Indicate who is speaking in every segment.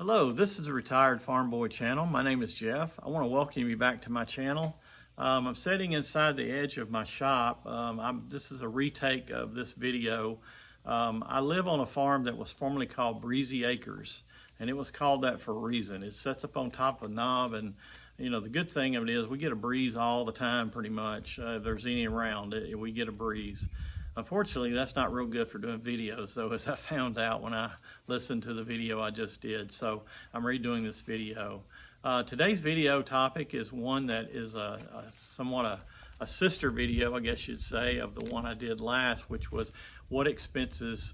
Speaker 1: Hello, this is a Retired Farm Boy channel. My name is Jeff. I want to welcome you back to my channel. I'm sitting inside the edge of my shop. This is a retake of this video. I live on a farm that was formerly called Breezy Acres, and it was called that for a reason. It sits up on top of a knob, and you know, the good thing of it is we get a breeze all the time pretty much. If there's any around, we get a breeze. Unfortunately, that's not real good for doing videos, though, as I found out when I listened to the video I just did. So I'm redoing this video. Today's video topic is one that is somewhat a sister video, I guess you'd say, of the one I did last, which was what expenses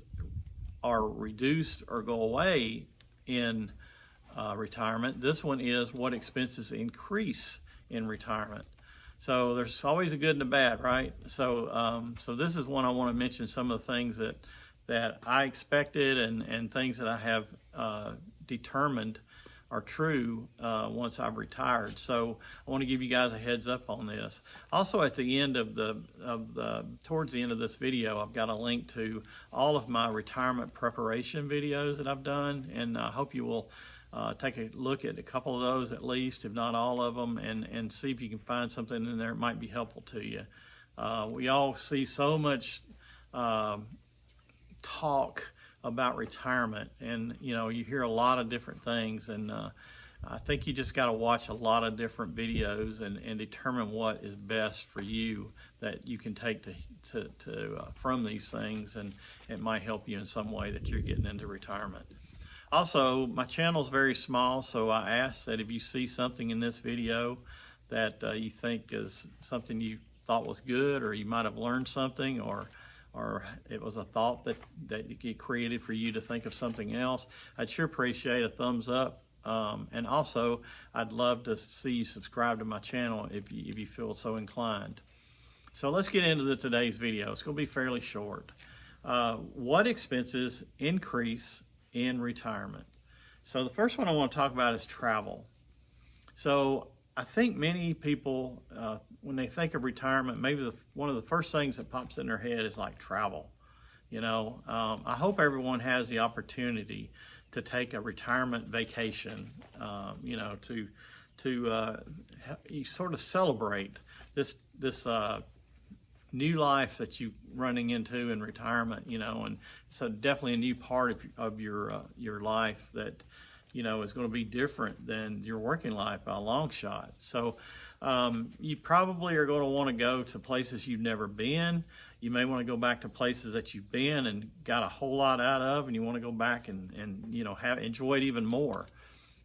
Speaker 1: are reduced or go away in retirement. This one is what expenses increase in retirement. So there's always a good and a bad, right? So so this is one I want to mention some of the things that I expected and things that I have determined are true once I've retired. So I want to give you guys a heads up on this. Also, at the end towards the end of this video, I've got a link to all of my retirement preparation videos that I've done, and I hope you will take a look at a couple of those at least, if not all of them, and see if you can find something in there that might be helpful to you. We all see so much talk about retirement, and you know, you hear a lot of different things, and I think you just got to watch a lot of different videos and determine what is best for you that you can take from these things, and it might help you in some way that you're getting into retirement. Also, my channel is very small, so I ask that if you see something in this video that you think is something you thought was good, or you might have learned something, or it was a thought that you created for you to think of something else, I'd sure appreciate a thumbs up. And also, I'd love to see you subscribe to my channel if you feel so inclined. So let's get into today's video. It's going to be fairly short. What expenses increase in retirement? So the first one I want to talk about is travel. So I think many people, when they think of retirement, maybe one of the first things that pops in their head is like travel. You know, I hope everyone has the opportunity to take a retirement vacation, you know, to you sort of celebrate this new life that you running into in retirement, you know, and so definitely a new part of your life that, you know, is going to be different than your working life by a long shot. So you probably are going to want to go to places you've never been. You may want to go back to places that you've been and got a whole lot out of, and you want to go back and you know, enjoy it even more.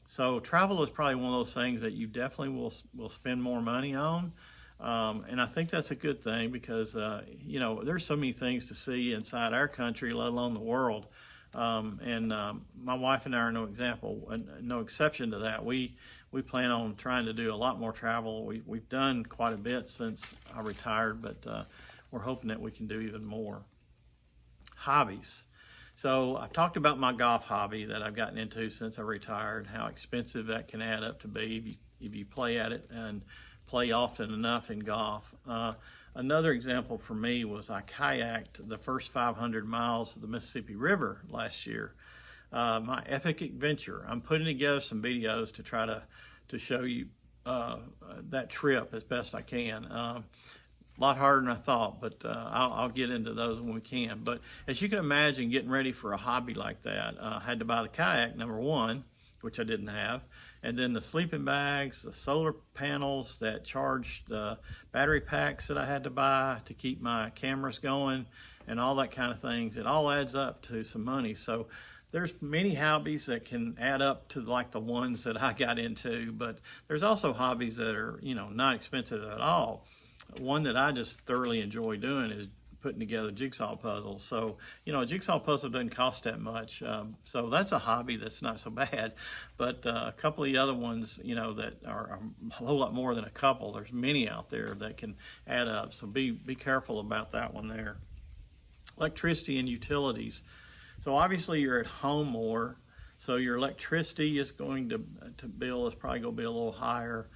Speaker 1: So travel is probably one of those things that you definitely will spend more money on. And I think that's a good thing because, you know, there's so many things to see inside our country, let alone the world. My wife and I are no exception to that. We plan on trying to do a lot more travel. We've done quite a bit since I retired, but we're hoping that we can do even more. Hobbies. So I've talked about my golf hobby that I've gotten into since I retired, how expensive that can add up to be if you play at it and play often enough in golf. Another example for me was I kayaked the first 500 miles of the Mississippi River last year. My epic adventure. I'm putting together some videos to try to show you that trip as best I can. A lot harder than I thought, but I'll get into those when we can. But as you can imagine, getting ready for a hobby like that, I had to buy the kayak, number one, which I didn't have, and then the sleeping bags, the solar panels that charged the battery packs that I had to buy to keep my cameras going, and all that kind of things. It all adds up to some money. So there's many hobbies that can add up to like the ones that I got into, but there's also hobbies that are, you know, not expensive at all. One that I just thoroughly enjoy doing is putting together jigsaw puzzles. So, you know, a jigsaw puzzle doesn't cost that much. So that's a hobby that's not so bad. But a couple of the other ones, you know, that are a whole lot more than a couple. There's many out there that can add up. So be careful about that one there. Electricity and utilities. So obviously you're at home more. So your electricity is going to bill is probably going to be a little higher.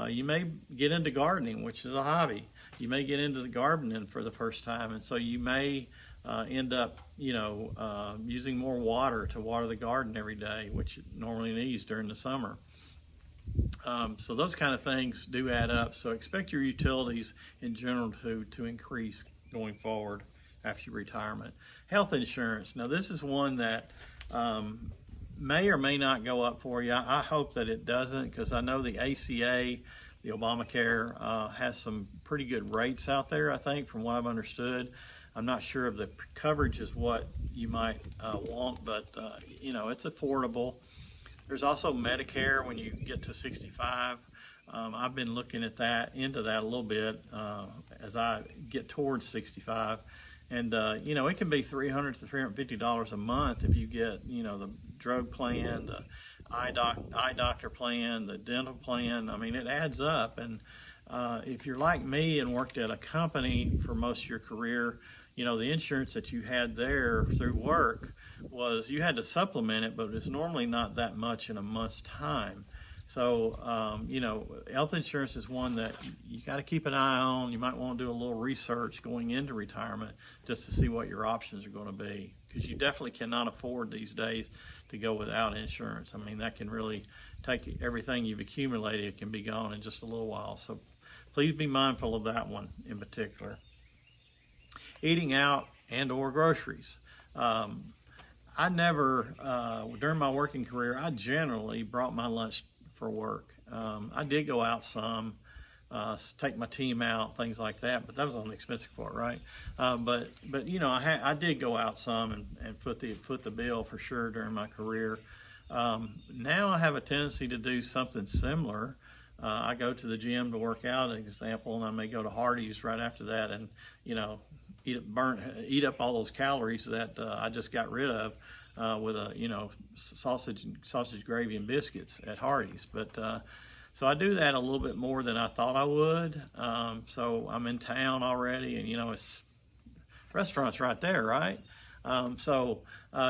Speaker 1: You may get into gardening, which is a hobby. You may get into the gardening for the first time, and so you may end up, using more water to water the garden every day, which it normally needs during the summer. So those kind of things do add up. So expect your utilities in general to increase going forward after your retirement. Health insurance. Now this is one that may or may not go up for you. I hope that it doesn't, because I know the ACA, the Obamacare, has some pretty good rates out there, I think, from what I've understood. I'm not sure if the coverage is what you might want, but it's affordable. There's also Medicare when you get to 65. I've been looking at into that a little bit as I get towards 65. And, it can be $300 to $350 a month if you get, the drug plan, the eye doctor plan, the dental plan. I mean, it adds up. And if you're like me and worked at a company for most of your career, the insurance that you had there through work was, you had to supplement it, but it's normally not that much in a month's time. So, health insurance is one that you got to keep an eye on. You might want to do a little research going into retirement just to see what your options are going to be, because you definitely cannot afford these days to go without insurance. I mean, that can really take everything you've accumulated. It can be gone in just a little while. So please be mindful of that one in particular. Eating out and or groceries. I never, during my working career, I generally brought my lunch for work. I did go out some, take my team out, things like that, but that was on the expensive part, right? But I did go out some and foot the bill for sure during my career. Now I have a tendency to do something similar. I go to the gym to work out, an example, and I may go to Hardee's right after that and, eat up all those calories that I just got rid of with a, sausage gravy and biscuits at Hardee's. But so I do that a little bit more than I thought I would. So I'm in town already, and it's restaurants right there, right? So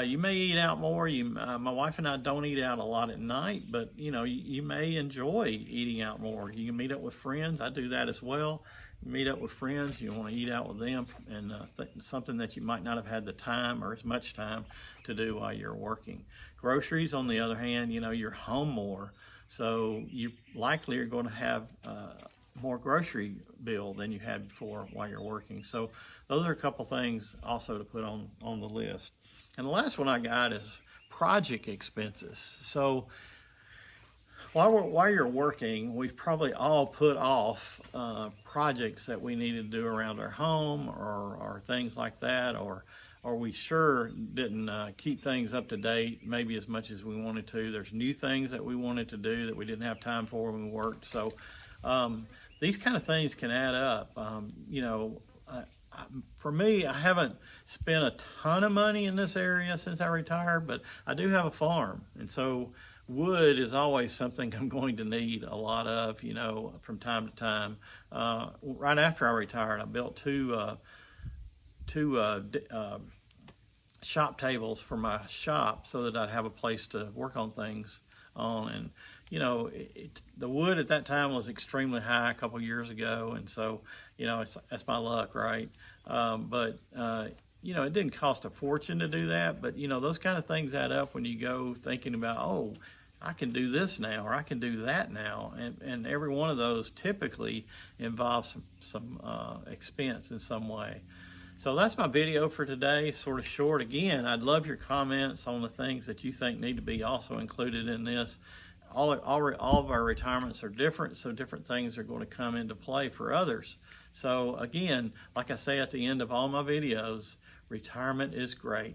Speaker 1: you may eat out more. My wife and I don't eat out a lot at night, but you may enjoy eating out more. You can meet up with friends. I do that as well. You meet up with friends. You want to eat out with them, and something that you might not have had the time or as much time to do while you're working. Groceries, on the other hand, you're home more, so you likely are going to have more grocery bill than you had before while you're working. So those are a couple things also to put on the list. And the last one I got is project expenses. So while you're working, we've probably all put off projects that we need to do around our home or things like that, or we sure didn't keep things up to date maybe as much as we wanted to. There's new things that we wanted to do that we didn't have time for when we worked. So these kind of things can add up. For me, I haven't spent a ton of money in this area since I retired, but I do have a farm. And so wood is always something I'm going to need a lot of, from time to time. Right after I retired, I built two shop tables for my shop so that I'd have a place to work on things on. And the wood at that time was extremely high a couple years ago, and so that's my luck, right? But it didn't cost a fortune to do that, but those kind of things add up when you go thinking about, oh, I can do this now, or I can do that now, and every one of those typically involves some expense in some way. So that's my video for today, sort of short. Again, I'd love your comments on the things that you think need to be also included in this. All of our retirements are different, so different things are going to come into play for others. So again, like I say at the end of all my videos, retirement is great.